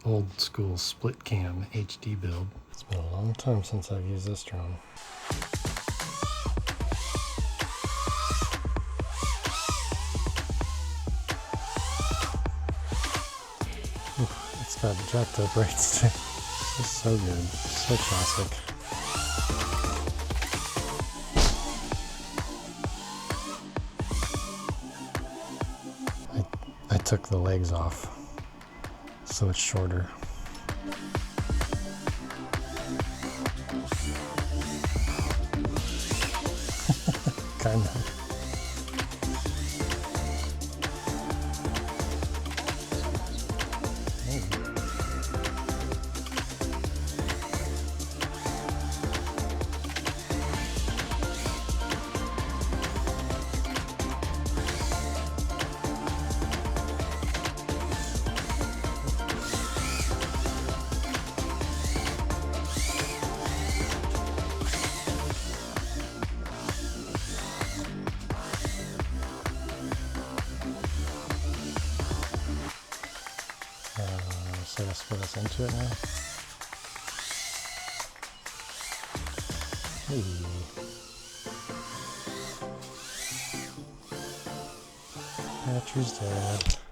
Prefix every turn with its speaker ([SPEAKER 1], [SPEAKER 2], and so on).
[SPEAKER 1] old school split cam HD build. It's been a long time since I've used this drone. It's got jacked up rates too. This is so good, so classic. I took the legs off, so it's shorter. Kinda. So let's put us into it now. Hey. Battery's dead.